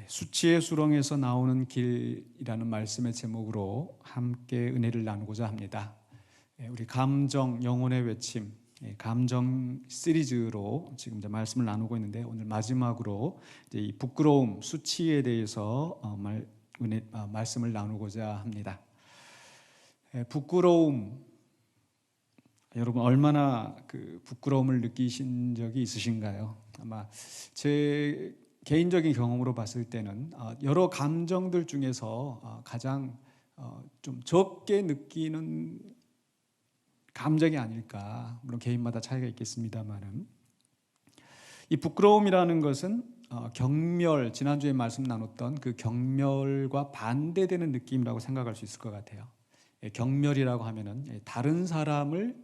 수치의 수렁에서 나오는 길이라는 말씀의 제목으로 함께 은혜를 나누고자 합니다. 우리 감정, 영혼의 외침, 감정 시리즈로 지금 이제 말씀을 나누고 있는데, 오늘 마지막으로 이제 이 부끄러움, 수치에 대해서 말씀을 나누고자 합니다. 부끄러움, 여러분 얼마나 그 부끄러움을 느끼신 적이 있으신가요? 아마 제 개인적인 경험으로 봤을 때는 여러 감정들 중에서 가장 좀 적게 느끼는 감정이 아닐까. 물론 개인마다 차이가 있겠습니다만은, 이 부끄러움이라는 것은 경멸, 지난주에 말씀 나눴던 그 경멸과 반대되는 느낌이라고 생각할 수 있을 것 같아요. 경멸이라고 하면은 다른 사람을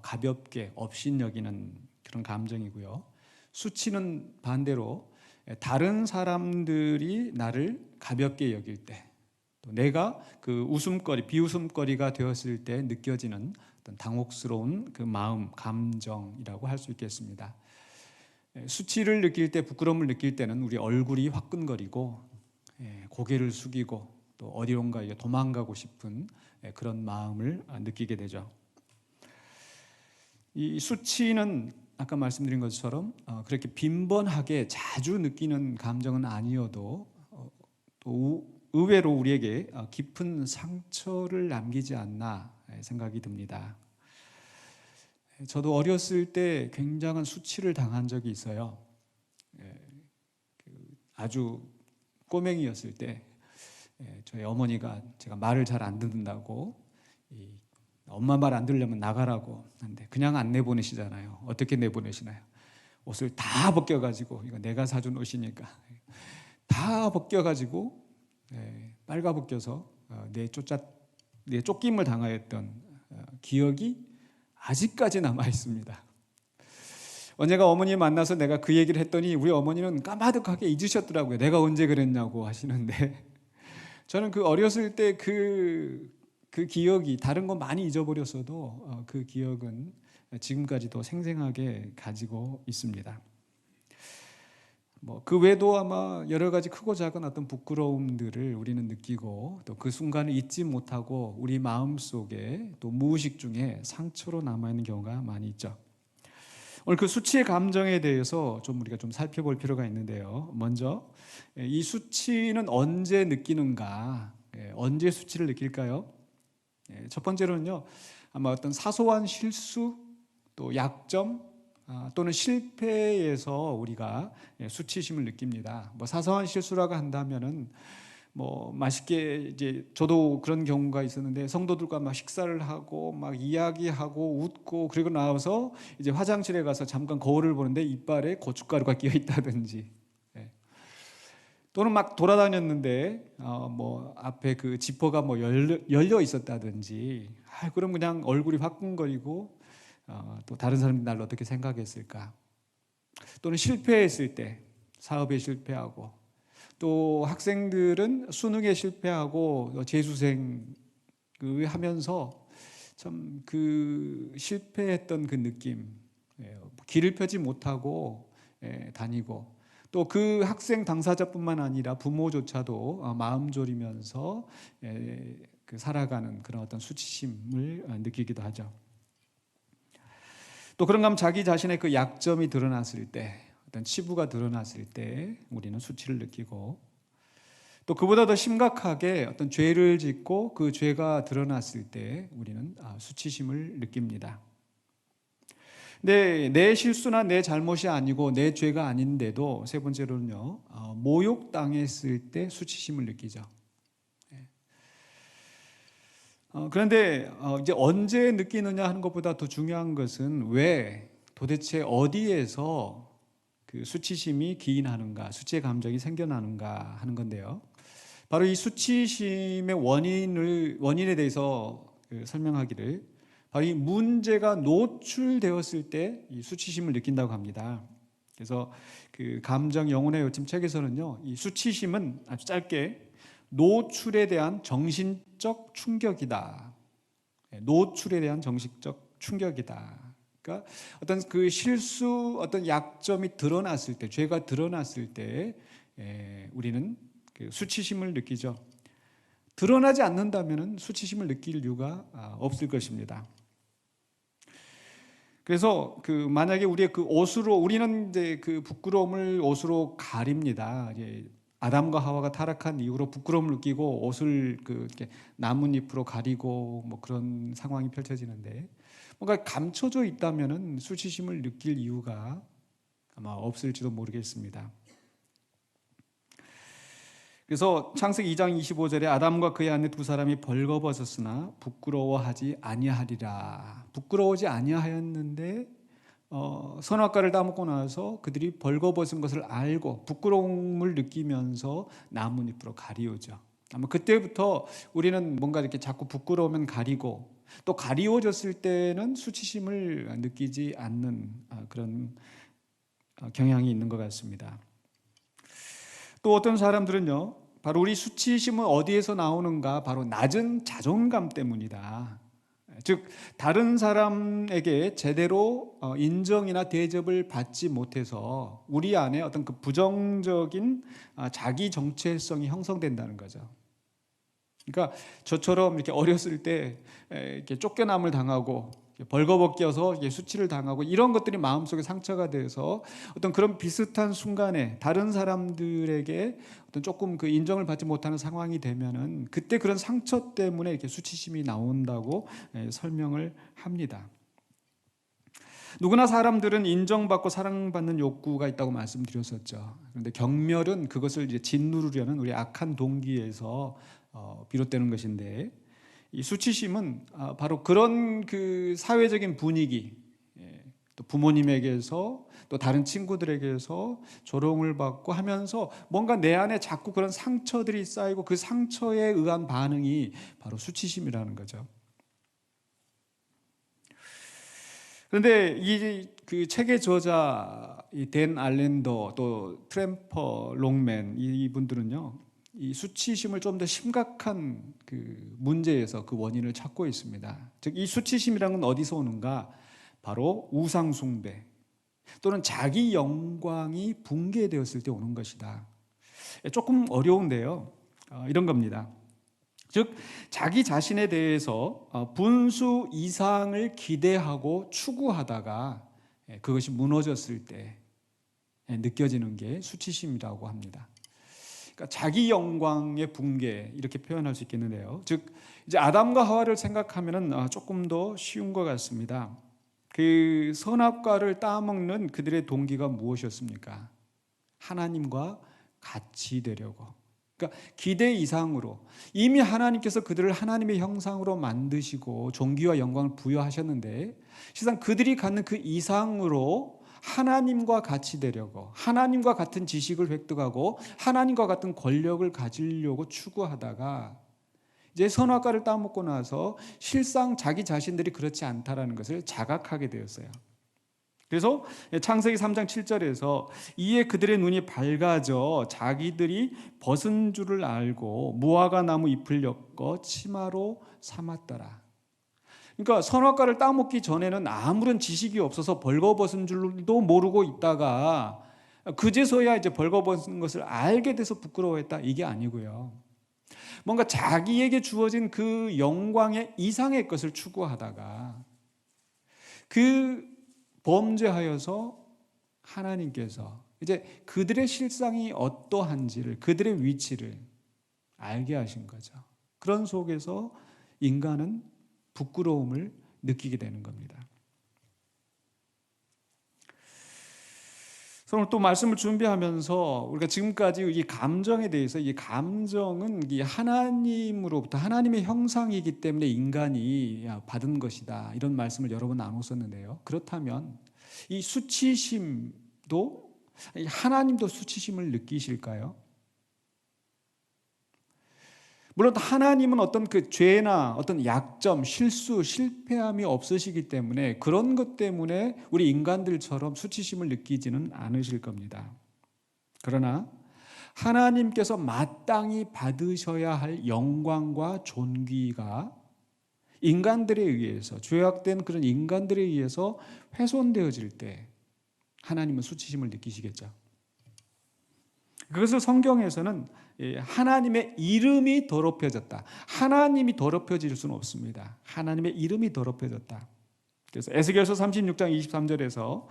가볍게 업신여기는 그런 감정이고요. 수치는 반대로 다른 사람들이 나를 가볍게 여길 때, 또 내가 그 웃음거리, 비웃음거리가 되었을 때 느껴지는 어떤 당혹스러운 그 마음, 감정이라고 할 수 있겠습니다. 수치를 느낄 때, 부끄러움을 느낄 때는 우리 얼굴이 화끈거리고 고개를 숙이고 또 어디론가 도망가고 싶은 그런 마음을 느끼게 되죠. 이 수치는 아까 말씀드린 것처럼 그렇게 빈번하게 자주 느끼는 감정은 아니어도 또 의외로 우리에게 깊은 상처를 남기지 않나 생각이 듭니다. 저도 어렸을 때 굉장한 수치를 당한 적이 있어요. 아주 꼬맹이였을 때 저희 어머니가 제가 말을 잘 안 듣는다고, 엄마 말 안 들으려면 나가라고 하는데 그냥 안 내보내시잖아요. 어떻게 내보내시나요? 옷을 다 벗겨가지고, 이거 내가 사준 옷이니까 다 벗겨가지고 빨가벗겨서 내 쫓김을 당하였던 기억이 아직까지 남아 있습니다. 언제가 어머니 만나서 내가 그 얘기를 했더니 우리 어머니는 까마득하게 잊으셨더라고요. 내가 언제 그랬냐고 하시는데, 저는 그 어렸을 때 그 기억이, 다른 거 많이 잊어버렸어도 그 기억은 지금까지도 생생하게 가지고 있습니다. 그 외에도 아마 여러 가지 크고 작은 어떤 부끄러움들을 우리는 느끼고, 또 그 순간을 잊지 못하고 우리 마음속에 또 무의식 중에 상처로 남아있는 경우가 많이 있죠. 오늘 그 수치의 감정에 대해서 우리가 좀 살펴볼 필요가 있는데요. 먼저 이 수치는 언제 느끼는가? 언제 수치를 느낄까요? 첫 번째로는요, 아마 어떤 사소한 실수, 또 약점, 또는 실패에서 우리가 수치심을 느낍니다. 사소한 실수라고 한다면은 맛있게, 이제 저도 그런 경우가 있었는데, 성도들과 막 식사를 하고 막 이야기하고 웃고, 그리고 나와서 이제 화장실에 가서 잠깐 거울을 보는데 이빨에 고춧가루가 끼어 있다든지, 또는 막 돌아다녔는데 앞에 그 지퍼가 열려 있었다든지, 그럼 그냥 얼굴이 화끈거리고 또 다른 사람들이 나를 어떻게 생각했을까. 또는 실패했을 때, 사업에 실패하고, 또 학생들은 수능에 실패하고 재수생 하면서 참 그 실패했던 그 느낌, 길을 펴지 못하고 다니고, 또 그 학생 당사자뿐만 아니라 부모조차도 마음 졸이면서 살아가는 그런 어떤 수치심을 느끼기도 하죠. 또 그런가 하면 자기 자신의 그 약점이 드러났을 때, 어떤 치부가 드러났을 때 우리는 수치를 느끼고, 또 그보다 더 심각하게 어떤 죄를 짓고 그 죄가 드러났을 때 우리는 수치심을 느낍니다. 근데 내 실수나 내 잘못이 아니고 내 죄가 아닌데도, 세 번째로는요, 모욕당했을 때 수치심을 느끼죠. 그런데 이제 언제 느끼느냐 하는 것보다 더 중요한 것은 왜, 도대체 어디에서 그 수치심이 기인하는가, 수치의 감정이 생겨나는가 하는 건데요. 바로 이 수치심의 원인에 대해서 설명하기를, 바로 이 문제가 노출되었을 때 이 수치심을 느낀다고 합니다. 그래서 그 감정 영혼의 요침 책에서는요, 이 수치심은 아주 짧게 노출에 대한 정신적 충격이다. 노출에 대한 정신적 충격이다. 그러니까 어떤 그 실수, 어떤 약점이 드러났을 때, 죄가 드러났을 때 우리는 그 수치심을 느끼죠. 드러나지 않는다면 수치심을 느낄 이유가 없을 것입니다. 그래서 만약에 우리의 그 옷으로 우리는 이제 그 부끄러움을 옷으로 가립니다. 아담과 하와가 타락한 이후로 부끄러움을 느끼고 옷을 이렇게 나뭇잎으로 가리고 뭐 그런 상황이 펼쳐지는데 뭔가 감춰져 있다면은 수치심을 느낄 이유가 아마 없을지도 모르겠습니다. 그래서 창세기 2장 25절에 아담과 그의 아내 두 사람이 벌거벗었으나 부끄러워하지 아니하리라. 부끄러워하지 아니하였는데 선악과를 따먹고 나서 그들이 벌거벗은 것을 알고 부끄러움을 느끼면서 나뭇잎으로 가리우죠. 아마 그때부터 우리는 뭔가 이렇게 자꾸 부끄러우면 가리고 또 가리워졌을 때는 수치심을 느끼지 않는 그런 경향이 있는 것 같습니다. 또 어떤 사람들은요, 바로 우리 수치심은 어디에서 나오는가? 바로 낮은 자존감 때문이다. 즉 다른 사람에게 제대로 인정이나 대접을 받지 못해서 우리 안에 어떤 그 부정적인 자기 정체성이 형성된다는 거죠. 그러니까 저처럼 이렇게 어렸을 때 이렇게 쫓겨남을 당하고 벌거벗겨서 수치를 당하고 이런 것들이 마음속에 상처가 돼서 어떤 그런 비슷한 순간에 다른 사람들에게 어떤 조금 그 인정을 받지 못하는 상황이 되면은 그때 그런 상처 때문에 이렇게 수치심이 나온다고 설명을 합니다. 누구나 사람들은 인정받고 사랑받는 욕구가 있다고 말씀드렸었죠. 그런데 경멸은 그것을 이제 짓누르려는 우리 악한 동기에서 비롯되는 것인데, 이 수치심은 바로 그런 그 사회적인 분위기, 또 부모님에게서 또 다른 친구들에게서 조롱을 받고 하면서 뭔가 내 안에 자꾸 그런 상처들이 쌓이고 그 상처에 의한 반응이 바로 수치심이라는 거죠. 그런데 이 그 책의 저자 댄 알렌더 또 트램퍼 롱맨 이분들은요, 이 수치심을 좀 더 심각한 그 문제에서 그 원인을 찾고 있습니다. 즉 이 수치심이라는 건 어디서 오는가? 바로 우상 숭배 또는 자기 영광이 붕괴되었을 때 오는 것이다. 조금 어려운데요. 이런 겁니다. 즉 자기 자신에 대해서 분수 이상을 기대하고 추구하다가 그것이 무너졌을 때 느껴지는 게 수치심이라고 합니다. 그러니까 자기 영광의 붕괴 이렇게 표현할 수 있겠는데요. 즉 이제 아담과 하와를 생각하면은 조금 더 쉬운 것 같습니다. 그 선악과를 따먹는 그들의 동기가 무엇이었습니까? 하나님과 같이 되려고. 그러니까 기대 이상으로 이미 하나님께서 그들을 하나님의 형상으로 만드시고 존귀와 영광을 부여하셨는데 실상 그들이 갖는 그 이상으로 하나님과 같이 되려고, 하나님과 같은 지식을 획득하고 하나님과 같은 권력을 가지려고 추구하다가 이제 선악과를 따먹고 나서 실상 자기 자신들이 그렇지 않다라는 것을 자각하게 되었어요. 그래서 창세기 3장 7절에서 이에 그들의 눈이 밝아져 자기들이 벗은 줄을 알고 무화과 나무 잎을 엮어 치마로 삼았더라. 그러니까 선악과를 따먹기 전에는 아무런 지식이 없어서 벌거벗은 줄도 모르고 있다가 그제서야 이제 벌거벗은 것을 알게 돼서 부끄러워했다, 이게 아니고요. 뭔가 자기에게 주어진 그 영광의 이상의 것을 추구하다가 그 범죄하여서 하나님께서 이제 그들의 실상이 어떠한지를, 그들의 위치를 알게 하신 거죠. 그런 속에서 인간은 부끄러움을 느끼게 되는 겁니다. 오늘 또 말씀을 준비하면서 우리가 지금까지 이 감정에 대해서, 이 감정은 이 하나님으로부터 하나님의 형상이기 때문에 인간이 받은 것이다, 이런 말씀을 여러 번 나눴었는데요. 그렇다면 이 수치심도, 하나님도 수치심을 느끼실까요? 물론 하나님은 어떤 그 죄나 어떤 약점, 실수, 실패함이 없으시기 때문에 그런 것 때문에 우리 인간들처럼 수치심을 느끼지는 않으실 겁니다. 그러나 하나님께서 마땅히 받으셔야 할 영광과 존귀가 인간들에 의해서, 죄악된 그런 인간들에 의해서 훼손되어질 때 하나님은 수치심을 느끼시겠죠. 그것을 성경에서는 하나님의 이름이 더럽혀졌다. 하나님이 더럽혀질 수는 없습니다. 하나님의 이름이 더럽혀졌다. 그래서 에스겔서 36장 23절에서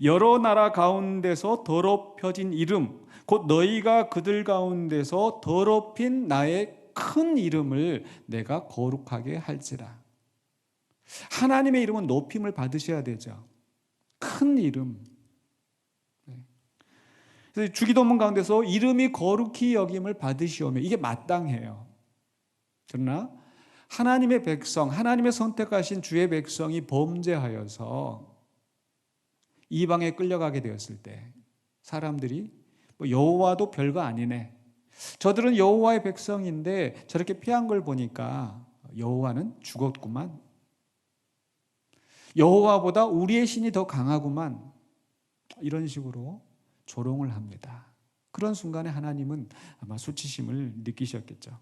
여러 나라 가운데서 더럽혀진 이름, 곧 너희가 그들 가운데서 더럽힌 나의 큰 이름을 내가 거룩하게 할지라. 하나님의 이름은 높임을 받으셔야 되죠. 큰 이름. 그래서 주기도문 가운데서 이름이 거룩히 여김을 받으시오며, 이게 마땅해요. 그러나 하나님의 백성, 하나님의 선택하신 주의 백성이 범죄하여서 이방에 끌려가게 되었을 때 사람들이 여호와도 별거 아니네, 저들은 여호와의 백성인데 저렇게 피한 걸 보니까 여호와는 죽었구만, 여호와보다 우리의 신이 더 강하구만, 이런 식으로 조롱을 합니다. 그런 순간에 하나님은 아마 수치심을 느끼셨겠죠.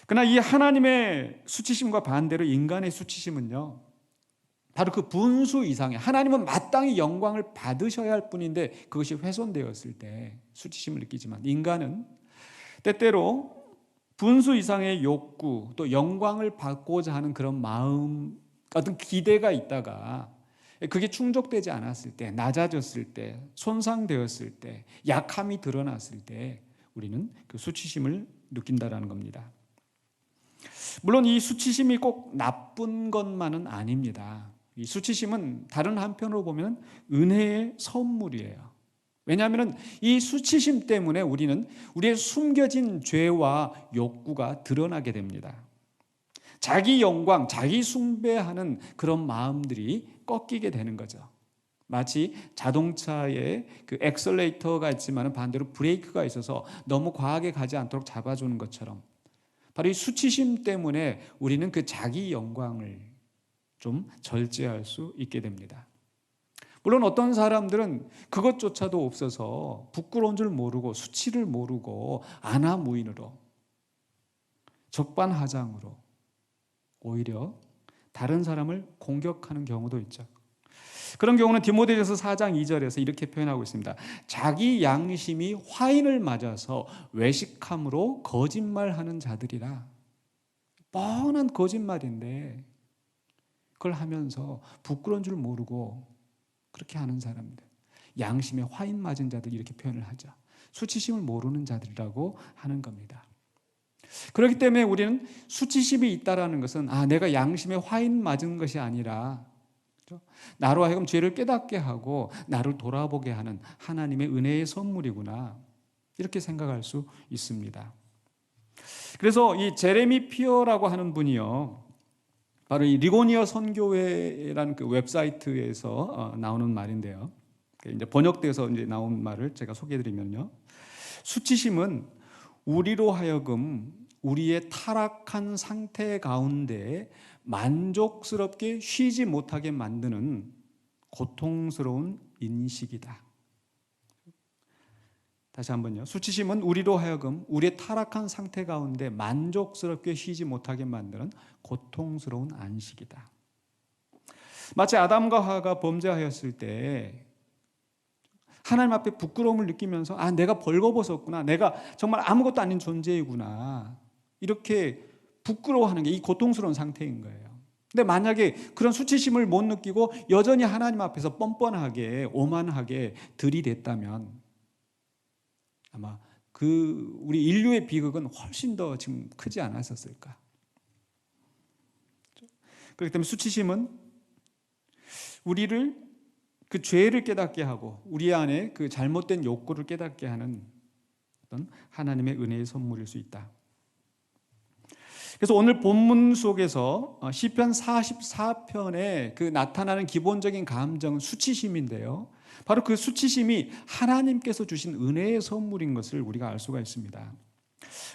그러나 이 하나님의 수치심과 반대로 인간의 수치심은요, 바로 그 분수 이상의, 하나님은 마땅히 영광을 받으셔야 할 뿐인데 그것이 훼손되었을 때 수치심을 느끼지만, 인간은 때때로 분수 이상의 욕구, 또 영광을 받고자 하는 그런 마음, 어떤 기대가 있다가 그게 충족되지 않았을 때, 낮아졌을 때, 손상되었을 때, 약함이 드러났을 때 우리는 그 수치심을 느낀다라는 겁니다. 물론 이 수치심이 꼭 나쁜 것만은 아닙니다. 이 수치심은 다른 한편으로 보면 은혜의 선물이에요. 왜냐하면 이 수치심 때문에 우리는 우리의 숨겨진 죄와 욕구가 드러나게 됩니다. 자기 영광, 자기 숭배하는 그런 마음들이 꺾이게 되는 거죠. 마치 자동차에 그 엑셀레이터가 있지만 반대로 브레이크가 있어서 너무 과하게 가지 않도록 잡아주는 것처럼, 바로 이 수치심 때문에 우리는 그 자기 영광을 좀 절제할 수 있게 됩니다. 물론 어떤 사람들은 그것조차도 없어서 부끄러운 줄 모르고 수치를 모르고 안하무인으로 적반하장으로 오히려 다른 사람을 공격하는 경우도 있죠. 그런 경우는 디모데전서 4장 2절에서 이렇게 표현하고 있습니다. 자기 양심이 화인을 맞아서 외식함으로 거짓말하는 자들이라. 뻔한 거짓말인데 그걸 하면서 부끄러운 줄 모르고 그렇게 하는 사람들, 양심에 화인 맞은 자들, 이렇게 표현을 하죠. 수치심을 모르는 자들이라고 하는 겁니다. 그렇기 때문에 우리는 수치심이 있다라는 것은 내가 양심에 화인 맞은 것이 아니라 나로 하여금 죄를 깨닫게 하고 나를 돌아보게 하는 하나님의 은혜의 선물이구나, 이렇게 생각할 수 있습니다. 그래서 이 제레미 피어라고 하는 분이요, 바로 이 리고니어 선교회라는 그 웹사이트에서 나오는 말인데요, 이제 번역돼서 이제 나온 말을 제가 소개해드리면요, 수치심은 우리로 하여금 우리의 타락한 상태 가운데 만족스럽게 쉬지 못하게 만드는 고통스러운 인식이다. 다시 한번요. 수치심은 우리로 하여금 우리의 타락한 상태 가운데 만족스럽게 쉬지 못하게 만드는 고통스러운 안식이다. 마치 아담과 하와가 범죄하였을 때 하나님 앞에 부끄러움을 느끼면서 내가 벌거벗었구나, 내가 정말 아무것도 아닌 존재이구나, 이렇게 부끄러워하는 게 이 고통스러운 상태인 거예요. 근데 만약에 그런 수치심을 못 느끼고 여전히 하나님 앞에서 뻔뻔하게 오만하게 들이댔다면 아마 우리 인류의 비극은 훨씬 더 지금 크지 않았었을까. 그렇기 때문에 수치심은 우리를 그 죄를 깨닫게 하고 우리 안에 그 잘못된 욕구를 깨닫게 하는 어떤 하나님의 은혜의 선물일 수 있다. 그래서 오늘 본문 속에서 시편 44편에 그 나타나는 기본적인 감정은 수치심인데요, 바로 그 수치심이 하나님께서 주신 은혜의 선물인 것을 우리가 알 수가 있습니다.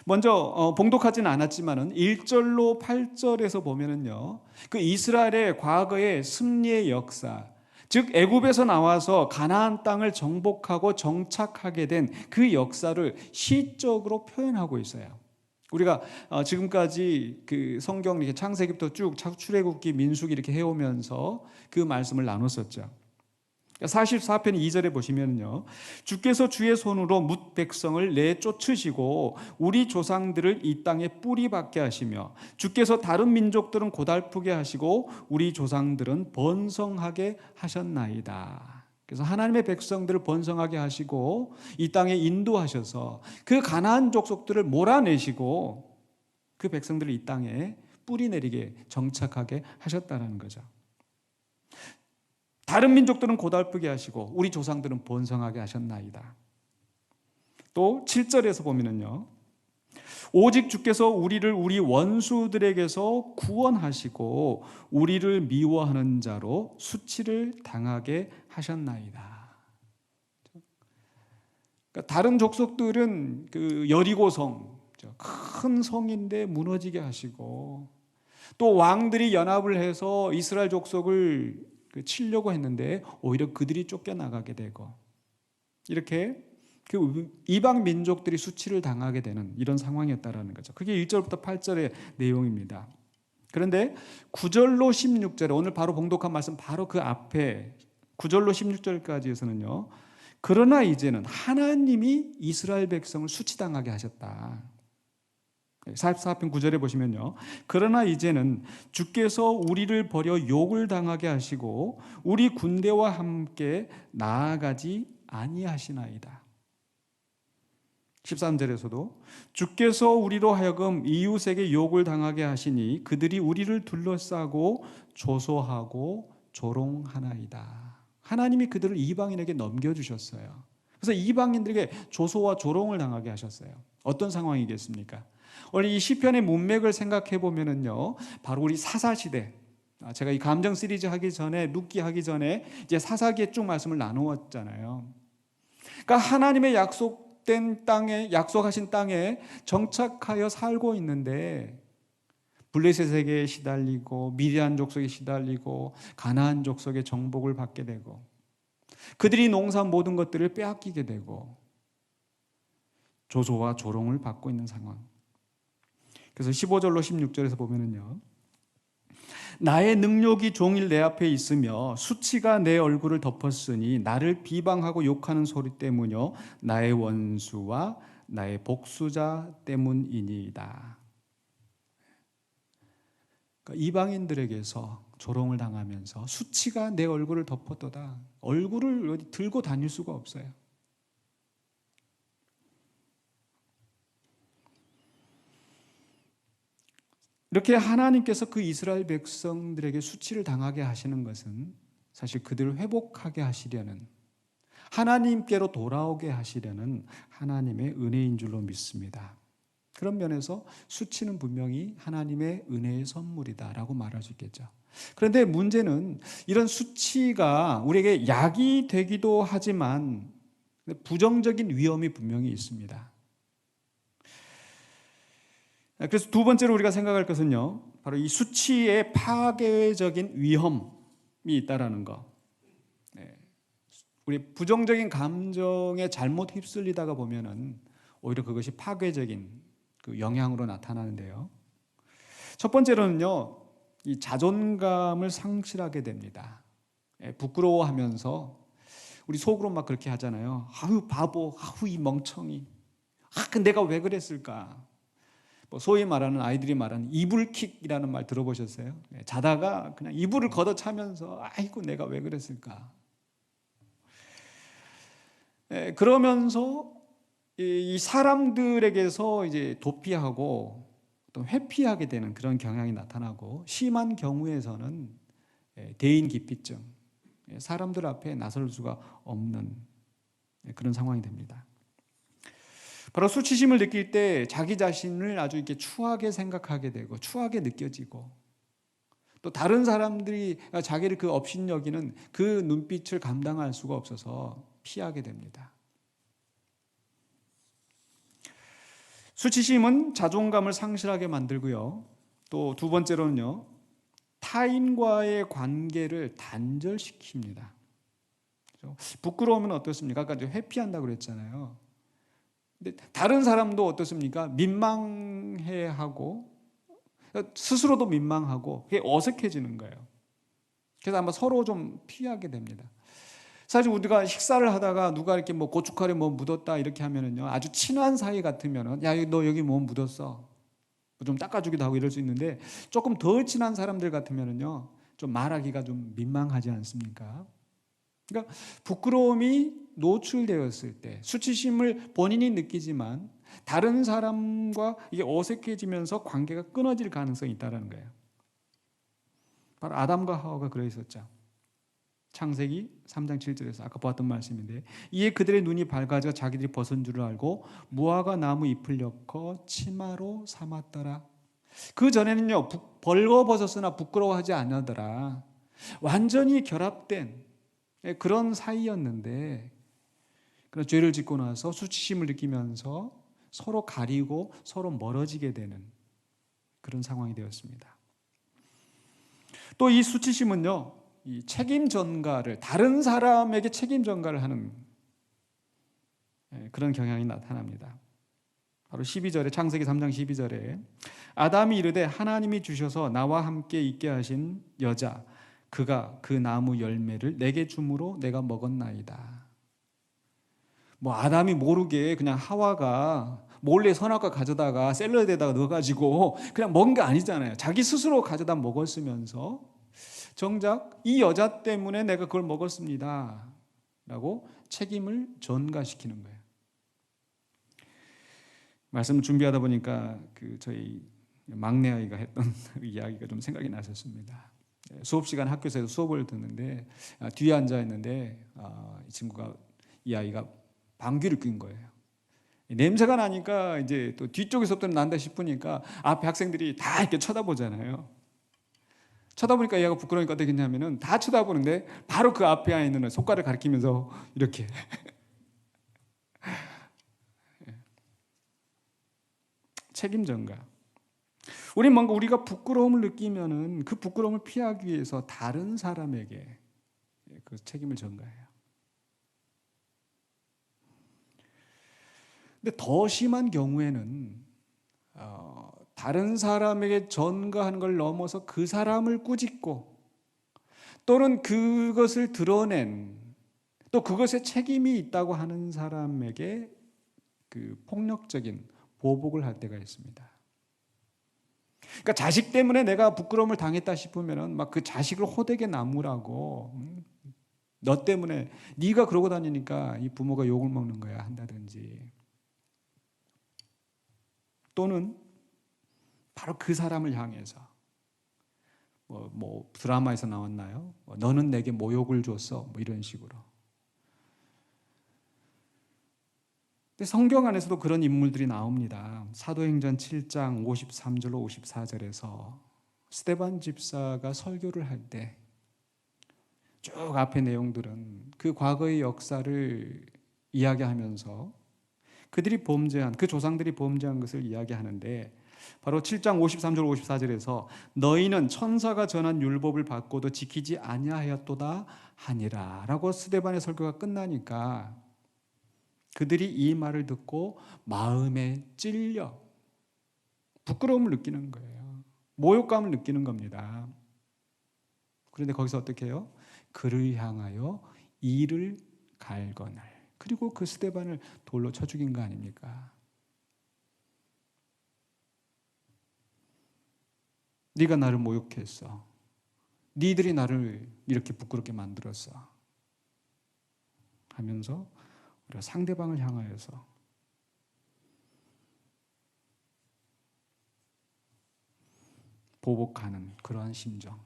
먼저 봉독하지는 않았지만은 1절로 8절에서 보면은요, 그 이스라엘의 과거의 승리의 역사, 즉 애굽에서 나와서 가나안 땅을 정복하고 정착하게 된 그 역사를 시적으로 표현하고 있어요. 우리가 지금까지 그 성경 이렇게 창세기부터 쭉 출애굽기, 민수기 이렇게 해오면서 그 말씀을 나눴었죠. 44편 2절에 보시면요, 주께서 주의 손으로 뭇 백성을 내쫓으시고 우리 조상들을 이 땅에 뿌리 박게 하시며 주께서 다른 민족들은 고달프게 하시고 우리 조상들은 번성하게 하셨나이다. 그래서 하나님의 백성들을 번성하게 하시고 이 땅에 인도하셔서 그 가나안 족속들을 몰아내시고 그 백성들을 이 땅에 뿌리 내리게 정착하게 하셨다는 거죠. 다른 민족들은 고달프게 하시고 우리 조상들은 번성하게 하셨나이다. 또 7절에서 보면은요, 오직 주께서 우리를 우리 원수들에게서 구원하시고 우리를 미워하는 자로 수치를 당하게 하셨나이다. 그러니까 다른 족속들은 그 여리고성, 큰 성인데 무너지게 하시고, 또 왕들이 연합을 해서 이스라엘 족속을 치려고 했는데 오히려 그들이 쫓겨나가게 되고, 이렇게 그 이방 민족들이 수치를 당하게 되는 이런 상황이었다라는 거죠. 그게 1절부터 8절의 내용입니다. 그런데 9절로 16절에 오늘 바로 봉독한 말씀 바로 그 앞에 9절로 16절까지에서는요, 그러나 이제는 하나님이 이스라엘 백성을 수치당하게 하셨다. 44편 9절에 보시면요, 그러나 이제는 주께서 우리를 버려 욕을 당하게 하시고 우리 군대와 함께 나아가지 아니하시나이다. 13절에서도 주께서 우리로 하여금 이웃에게 욕을 당하게 하시니 그들이 우리를 둘러싸고 조소하고 조롱하나이다. 하나님이 그들을 이방인에게 넘겨주셨어요. 그래서 이방인들에게 조소와 조롱을 당하게 하셨어요. 어떤 상황이겠습니까? 오늘 이 시편의 문맥을 생각해 보면은요, 바로 우리 사사시대, 제가 이 감정 시리즈 하기 전에, 룻기 하기 전에 이제 사사기에 쭉 말씀을 나누었잖아요. 그러니까 하나님의 약속된 땅에, 약속하신 땅에 정착하여 살고 있는데 블레셋에게 시달리고 미디안 족속에 시달리고 가나안 족속의 정복을 받게 되고 그들이 농사한 모든 것들을 빼앗기게 되고 조소와 조롱을 받고 있는 상황. 그래서 15절로 16절에서 보면은요, 나의 능욕이 종일 내 앞에 있으며 수치가 내 얼굴을 덮었으니 나를 비방하고 욕하는 소리 때문이요 나의 원수와 나의 복수자 때문이니이다. 그러니까 이방인들에게서 조롱을 당하면서 수치가 내 얼굴을 덮었도다. 얼굴을 어디 들고 다닐 수가 없어요. 이렇게 하나님께서 그 이스라엘 백성들에게 수치를 당하게 하시는 것은 사실 그들을 회복하게 하시려는, 하나님께로 돌아오게 하시려는 하나님의 은혜인 줄로 믿습니다. 그런 면에서 수치는 분명히 하나님의 은혜의 선물이다라고 말할 수 있겠죠. 그런데 문제는 이런 수치가 우리에게 약이 되기도 하지만 부정적인 위험이 분명히 있습니다. 그래서 두 번째로 우리가 생각할 것은요, 바로 이 수치의 파괴적인 위험이 있다라는 거. 우리 부정적인 감정에 잘못 휩쓸리다가 보면은 오히려 그것이 파괴적인 그 영향으로 나타나는데요. 첫 번째로는요, 이 자존감을 상실하게 됩니다. 부끄러워하면서 우리 속으로 막 그렇게 하잖아요. 아유 바보, 아유 이 멍청이, 내가 왜 그랬을까? 소위 말하는, 아이들이 말하는 이불킥이라는 말 들어보셨어요? 자다가 그냥 이불을 걷어차면서 아이고 내가 왜 그랬을까? 그러면서 이 사람들에게서 이제 도피하고 또 회피하게 되는 그런 경향이 나타나고, 심한 경우에서는 대인 기피증, 사람들 앞에 나설 수가 없는 그런 상황이 됩니다. 바로 수치심을 느낄 때 자기 자신을 아주 이렇게 추하게 생각하게 되고 추하게 느껴지고, 또 다른 사람들이 자기를 그 업신여기는 그 눈빛을 감당할 수가 없어서 피하게 됩니다. 수치심은 자존감을 상실하게 만들고요. 또 두 번째로는요, 타인과의 관계를 단절시킵니다. 부끄러우면 어떻습니까? 아까 회피한다고 그랬잖아요. 근데 다른 사람도 어떻습니까? 민망해하고 스스로도 민망하고 그게 어색해지는 거예요. 그래서 아마 서로 좀 피하게 됩니다. 사실 우리가 식사를 하다가 누가 이렇게 뭐 고춧가루 뭐 묻었다 이렇게 하면은요, 아주 친한 사이 같으면은 야, 너 여기 뭐 묻었어, 좀 닦아주기도 하고 이럴 수 있는데, 조금 덜 친한 사람들 같으면은요, 좀 말하기가 좀 민망하지 않습니까? 그러니까 부끄러움이 노출되었을 때 수치심을 본인이 느끼지만 다른 사람과 이게 어색해지면서 관계가 끊어질 가능성이 있다는 거예요. 바로 아담과 하와가 그러했었죠. 창세기 3장 7절에서 아까 보았던 말씀인데, 이에 그들의 눈이 밝아져 자기들이 벗은 줄을 알고 무화과 나무 잎을 엮어 치마로 삼았더라. 그 전에는요, 벌거벗었으나 부끄러워하지 않으더라. 완전히 결합된 그런 사이였는데, 그런 죄를 짓고 나서 수치심을 느끼면서 서로 가리고 서로 멀어지게 되는 그런 상황이 되었습니다. 또 이 수치심은요, 이 책임 전가를, 다른 사람에게 책임 전가를 하는 그런 경향이 나타납니다. 바로 12절에, 창세기 3장 12절에 아담이 이르되 하나님이 주셔서 나와 함께 있게 하신 여자, 그가 그 나무 열매를 내게 주므로 내가 먹었나이다. 뭐 아담이 모르게 그냥 하와가 몰래 선악과 가져다가 샐러드에다가 넣어가지고 그냥 먹은 게 아니잖아요. 자기 스스로 가져다 먹었으면서 정작 이 여자 때문에 내가 그걸 먹었습니다 라고 책임을 전가시키는 거예요. 말씀을 준비하다 보니까 저희 막내 아이가 했던 이야기가 좀 생각이 났었습니다. 수업 시간 학교에서 수업을 듣는데 뒤에 앉아 있는데 이 친구가, 이 아이가 방귀를 뀐 거예요. 냄새가 나니까 이제 또 뒤쪽에서부터 난다 싶으니까 앞에 학생들이 다 이렇게 쳐다보잖아요. 쳐다보니까 얘가 부끄러우니까 어떻게 했냐면은 다 쳐다보는데 바로 그 앞에 있는 손가락을 가리키면서 이렇게 책임 전가. 우리 뭔가 우리가 부끄러움을 느끼면은 그 부끄러움을 피하기 위해서 다른 사람에게 그 책임을 전가해요. 근데 더 심한 경우에는 다른 사람에게 전가하는 걸 넘어서 그 사람을 꾸짖고 또는 그것을 드러낸, 또 그것에 책임이 있다고 하는 사람에게 그 폭력적인 보복을 할 때가 있습니다. 그러니까 자식 때문에 내가 부끄러움을 당했다 싶으면은 막 그 자식을 호되게 나무라고, 너 때문에 네가 그러고 다니니까 이 부모가 욕을 먹는 거야 한다든지, 또는 바로 그 사람을 향해서 뭐 드라마에서 나왔나요? 너는 내게 모욕을 줬어, 뭐 이런 식으로. 근데 성경 안에서도 그런 인물들이 나옵니다. 사도행전 7장 53절로 54절에서 스데반 집사가 설교를 할 때 쭉 앞에 내용들은 그 과거의 역사를 이야기하면서 그들이 범죄한, 그 조상들이 범죄한 것을 이야기하는데, 바로 7장 53절 54절에서 너희는 천사가 전한 율법을 받고도 지키지 아니하였도다 하니라 라고 스데반의 설교가 끝나니까 그들이 이 말을 듣고 마음에 찔려 부끄러움을 느끼는 거예요. 모욕감을 느끼는 겁니다. 그런데 거기서 어떻게 해요? 그를 향하여 이를 갈거늘, 그리고 그 스데반을 돌로 쳐 죽인 거 아닙니까? 네가 나를 모욕했어. 니들이 나를 이렇게 부끄럽게 만들었어 하면서 우리가 상대방을 향하여서 보복하는 그러한 심정.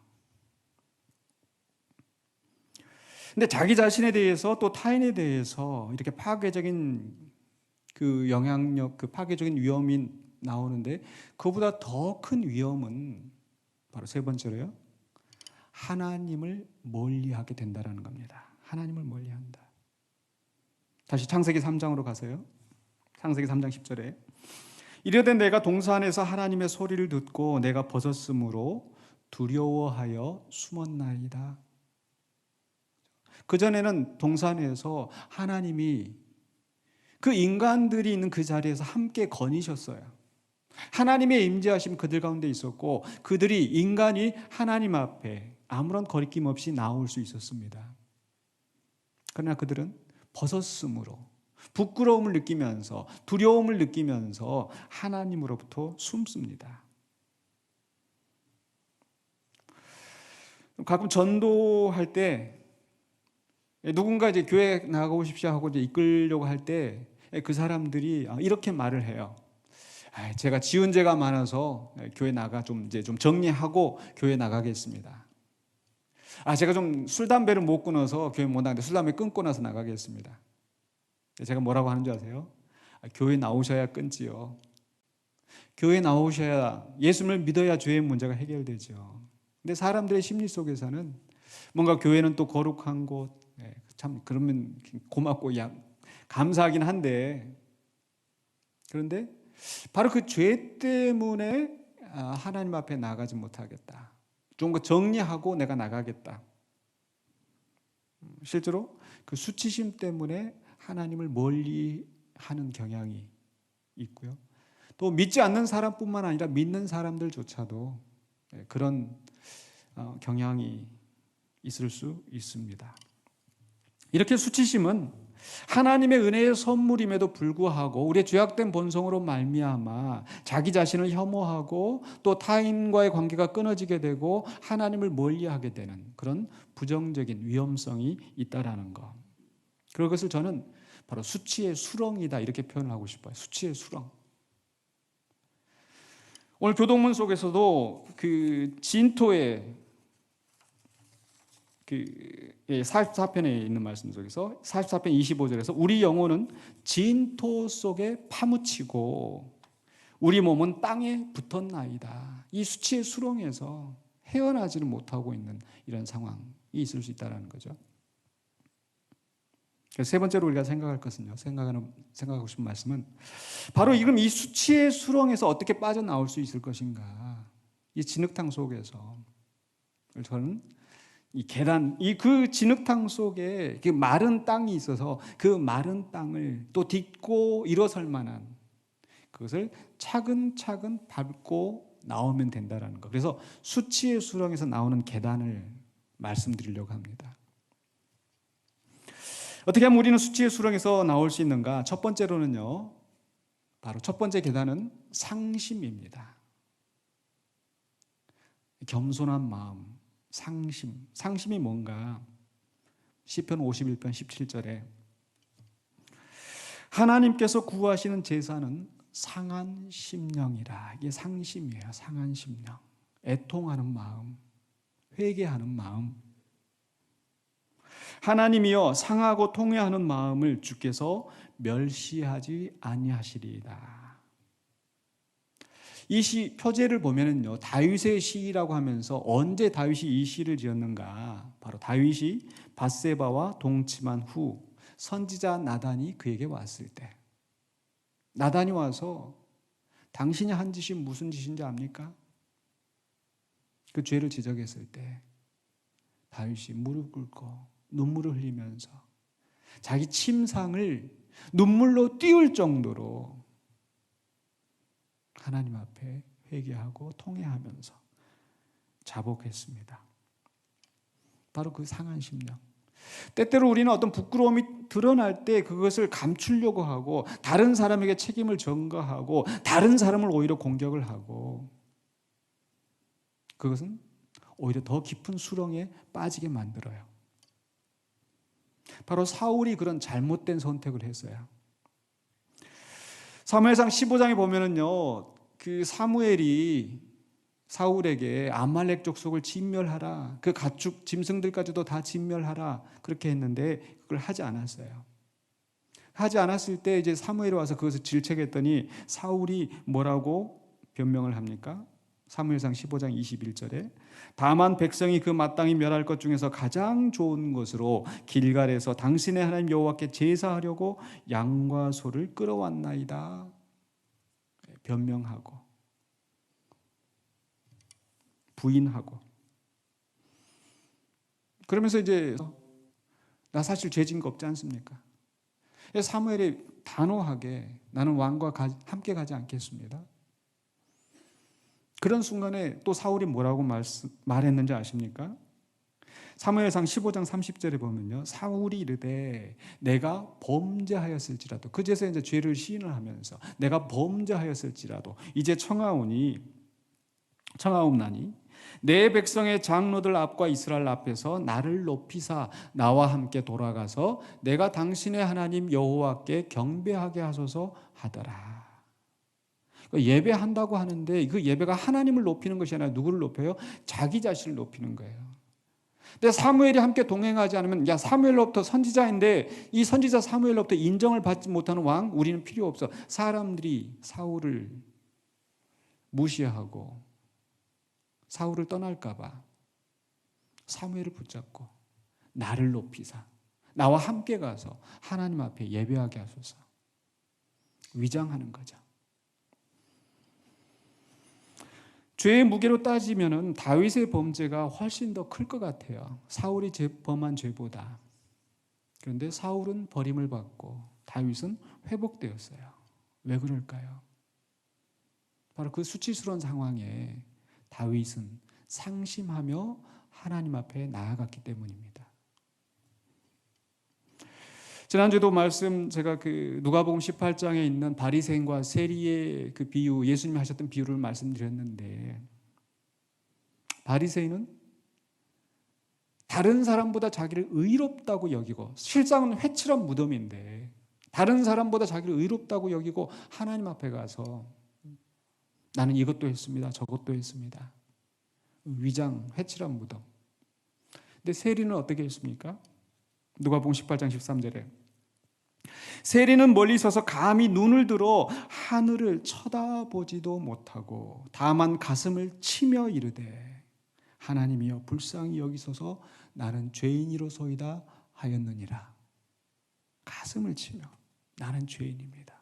근데 자기 자신에 대해서 또 타인에 대해서 이렇게 파괴적인 그 영향력, 그 파괴적인 위험이 나오는데, 그보다 더 큰 위험은 바로 세 번째로요, 하나님을 멀리하게 된다라는 겁니다. 하나님을 멀리한다. 다시 창세기 3장으로 가세요. 창세기 3장 10절에 이르되 내가 동산에서 하나님의 소리를 듣고 내가 벗었으므로 두려워하여 숨었나이다. 그전에는 동산에서 하나님이 그 인간들이 있는 그 자리에서 함께 거니셨어요. 하나님의 임재하심 그들 가운데 있었고, 그들이, 인간이 하나님 앞에 아무런 거리낌 없이 나올 수 있었습니다. 그러나 그들은 벗었으므로 부끄러움을 느끼면서 두려움을 느끼면서 하나님으로부터 숨습니다. 가끔 전도할 때 누군가 이제 교회 나가고 싶으시오 하고 이제 이끌려고 할 때 그 사람들이 이렇게 말을 해요. 제가 지은 죄가 많아서 교회 나가 좀 정리하고 교회 나가겠습니다. 제가 좀 술 담배를 못 끊어서 교회 못 나가는데 술 담배 끊고 나서 나가겠습니다. 제가 뭐라고 하는 줄 아세요? 교회 나오셔야 끊지요. 교회 나오셔야, 예수를 믿어야 죄의 문제가 해결되죠. 근데 사람들의 심리 속에서는 뭔가 교회는 또 거룩한 곳, 참 그러면 고맙고 감사하긴 한데, 그런데 바로 그 죄 때문에 하나님 앞에 나가지 못하겠다. 좀 정리하고 내가 나가겠다. 실제로 그 수치심 때문에 하나님을 멀리하는 경향이 있고요. 또 믿지 않는 사람뿐만 아니라 믿는 사람들조차도 그런 경향이 있을 수 있습니다. 이렇게 수치심은 하나님의 은혜의 선물임에도 불구하고 우리의 죄악된 본성으로 말미암아 자기 자신을 혐오하고 또 타인과의 관계가 끊어지게 되고 하나님을 멀리하게 되는 그런 부정적인 위험성이 있다라는 것. 그것을 저는 바로 수치의 수렁이다 이렇게 표현을 하고 싶어요. 수치의 수렁. 오늘 교동문 속에서도 그 진토의 44편에 있는 말씀 속에서 44편 25절에서 우리 영혼은 진토 속에 파묻히고 우리 몸은 땅에 붙었나이다. 이 수치의 수렁에서 헤어나지를 못하고 있는 이런 상황이 있을 수 있다는 거죠. 세 번째로 우리가 생각할 것은요. 생각하고 싶은 말씀은 바로 그럼 이 수치의 수렁에서 어떻게 빠져나올 수 있을 것인가. 이 진흙탕 속에서 저는 이 계단, 그 진흙탕 속에 그 마른 땅이 있어서 그 마른 땅을 또 딛고 일어설 만한 그것을 차근차근 밟고 나오면 된다는 것. 그래서 수치의 수렁에서 나오는 계단을 말씀드리려고 합니다. 어떻게 하면 우리는 수치의 수렁에서 나올 수 있는가? 첫 번째로는요, 바로 첫 번째 계단은 상심입니다. 겸손한 마음. 상심이 뭔가? 시편 51편 17절에 하나님께서 구하시는 제사는 상한 심령이라. 이게 상심이에요. 상한 심령. 애통하는 마음, 회개하는 마음. 하나님이여 상하고 통회하는 마음을 주께서 멸시하지 아니하시리이다. 이 시 표제를 보면은요, 다윗의 시라고 하면서 언제 다윗이 이 시를 지었는가? 바로 다윗이 밧세바와 동침한 후 선지자 나단이 그에게 왔을 때, 나단이 와서 당신이 한 짓이 무슨 짓인지 압니까? 그 죄를 지적했을 때 다윗이 무릎 꿇고 눈물을 흘리면서 자기 침상을 눈물로 띄울 정도로 하나님 앞에 회개하고 통회하면서 자복했습니다. 바로 그 상한 심령. 때때로 우리는 어떤 부끄러움이 드러날 때 그것을 감추려고 하고 다른 사람에게 책임을 전가하고 다른 사람을 오히려 공격을 하고 그것은 오히려 더 깊은 수렁에 빠지게 만들어요. 바로 사울이 그런 잘못된 선택을 했어요. 사무엘상 15장에 보면은요, 그 사무엘이 사울에게 아말렉 족속을 진멸하라, 그 가축 짐승들까지도 다 진멸하라 그렇게 했는데 그걸 하지 않았어요. 하지 않았을 때 이제 사무엘이 와서 그것을 질책했더니 사울이 뭐라고 변명을 합니까? 사무엘상 15장 21절에 다만 백성이 그 마땅히 멸할 것 중에서 가장 좋은 것으로 길갈에서 당신의 하나님 여호와께 제사하려고 양과 소를 끌어왔나이다. 변명하고 부인하고 그러면서 이제 나 사실 죄 지은 거 없지 않습니까? 사무엘이 단호하게 나는 왕과 함께 가지 않겠습니다. 그런 순간에 또 사울이 뭐라고 말했는지 아십니까? 사무엘상 15장 30절에 보면요, 사울이 이르되 내가 범죄하였을지라도, 그제서 이제 죄를 시인을 하면서 내가 범죄하였을지라도 이제 청하오나니 내 백성의 장로들 앞과 이스라엘 앞에서 나를 높이사 나와 함께 돌아가서 내가 당신의 하나님 여호와께 경배하게 하소서 하더라. 예배한다고 하는데 그 예배가 하나님을 높이는 것이 아니라 누구를 높여요? 자기 자신을 높이는 거예요. 근데 사무엘이 함께 동행하지 않으면, 야, 사무엘로부터 선지자인데 이 선지자 사무엘로부터 인정을 받지 못하는 왕 우리는 필요 없어. 사람들이 사울을 무시하고 사울을 떠날까 봐 사무엘을 붙잡고 나를 높이사 나와 함께 가서 하나님 앞에 예배하게 하소서. 위장하는 거죠. 죄의 무게로 따지면 다윗의 범죄가 훨씬 더 클 것 같아요. 사울이 범한 죄보다. 그런데 사울은 버림을 받고 다윗은 회복되었어요. 왜 그럴까요? 바로 그 수치스러운 상황에 다윗은 상심하며 하나님 앞에 나아갔기 때문입니다. 지난주도 말씀, 제가 그 누가복음 18장에 있는 바리새인과 세리의 그 비유, 예수님이 하셨던 비유를 말씀드렸는데, 바리새인은 다른 사람보다 자기를 의롭다고 여기고, 실상은 회칠한 무덤인데 다른 사람보다 자기를 의롭다고 여기고 하나님 앞에 가서 나는 이것도 했습니다, 저것도 했습니다. 위장, 회칠한 무덤. 근데 세리는 어떻게 했습니까? 누가복음 18장 13절에 세리는 멀리 서서 감히 눈을 들어 하늘을 쳐다보지도 못하고 다만 가슴을 치며 이르되 하나님이여 불쌍히 여기소서 나는 죄인이로소이다 하였느니라. 가슴을 치며 나는 죄인입니다.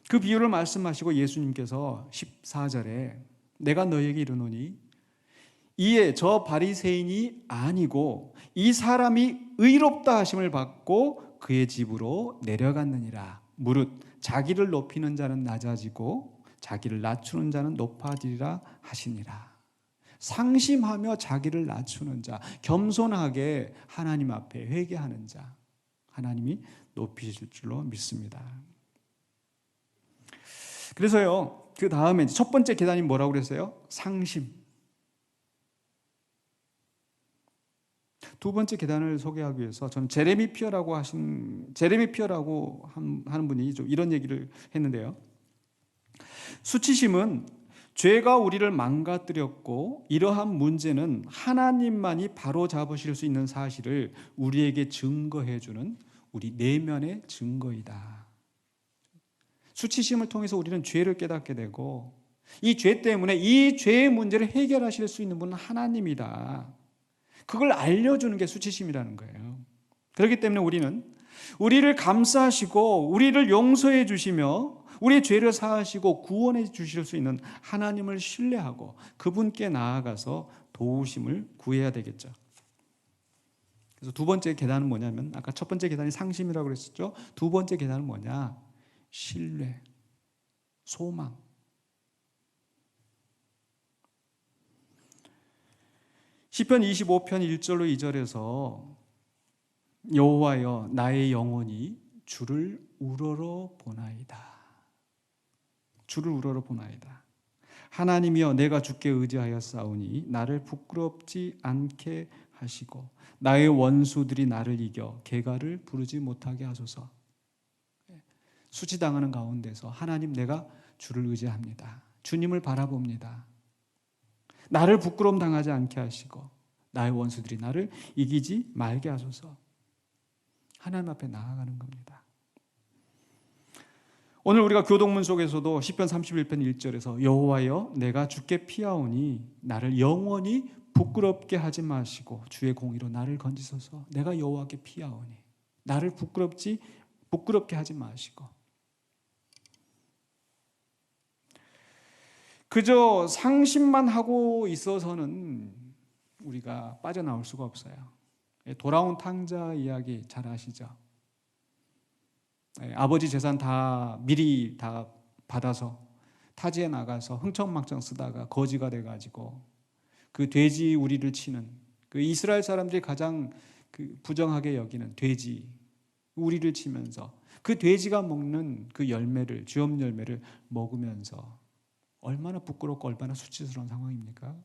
그 비유를 말씀하시고 예수님께서 14절에 내가 너에게 이르노니 이에 저 바리새인이 아니고 이 사람이 의롭다 하심을 받고 그의 집으로 내려갔느니라. 무릇 자기를 높이는 자는 낮아지고 자기를 낮추는 자는 높아지리라 하시니라. 상심하며 자기를 낮추는 자, 겸손하게 하나님 앞에 회개하는 자, 하나님이 높이실 줄로 믿습니다. 그래서요, 그 다음에 첫 번째 계단이 뭐라고 그랬어요? 상심. 두 번째 계단을 소개하기 위해서 저는 제레미 피어라고 하는 분이 좀 이런 얘기를 했는데요. 수치심은 죄가 우리를 망가뜨렸고 이러한 문제는 하나님만이 바로 잡으실 수 있는 사실을 우리에게 증거해 주는 우리 내면의 증거이다. 수치심을 통해서 우리는 죄를 깨닫게 되고 이 죄 때문에 이 죄의 문제를 해결하실 수 있는 분은 하나님이다. 그걸 알려주는 게 수치심이라는 거예요. 그렇기 때문에 우리는 우리를 감싸시고 우리를 용서해 주시며 우리의 죄를 사하시고 구원해 주실 수 있는 하나님을 신뢰하고 그분께 나아가서 도우심을 구해야 되겠죠. 그래서 두 번째 계단은 뭐냐면, 아까 첫 번째 계단이 상심이라고 그랬었죠. 두 번째 계단은 뭐냐? 신뢰, 소망. 시편 25편 1절로 2절에서 여호와여 나의 영혼이 주를 우러러 보나이다. 주를 우러러 보나이다. 하나님이여 내가 주께 의지하였사오니 나를 부끄럽지 않게 하시고 나의 원수들이 나를 이겨 개가를 부르지 못하게 하소서. 수치당하는 가운데서 하나님, 내가 주를 의지합니다. 주님을 바라봅니다. 나를 부끄러움 당하지 않게 하시고 나의 원수들이 나를 이기지 말게 하소서. 하나님 앞에 나아가는 겁니다. 오늘 우리가 교동문 속에서도 시편 31편 1절에서 여호와여 내가 주께 피하오니 나를 영원히 부끄럽게 하지 마시고 주의 공의로 나를 건지소서. 내가 여호와께 피하오니 나를 부끄럽게 하지 마시고. 그저 상심만 하고 있어서는 우리가 빠져나올 수가 없어요. 돌아온 탕자 이야기 잘 아시죠? 아버지 재산 다 미리 다 받아서 타지에 나가서 흥청망청 쓰다가 거지가 돼가지고 그 돼지 우리를 치는 그 이스라엘 사람들이 가장 그 부정하게 여기는 돼지 우리를 치면서 그 돼지가 먹는 그 열매를 주염 열매를 먹으면서 얼마나 부끄럽고 얼마나 수치스러운 상황입니까?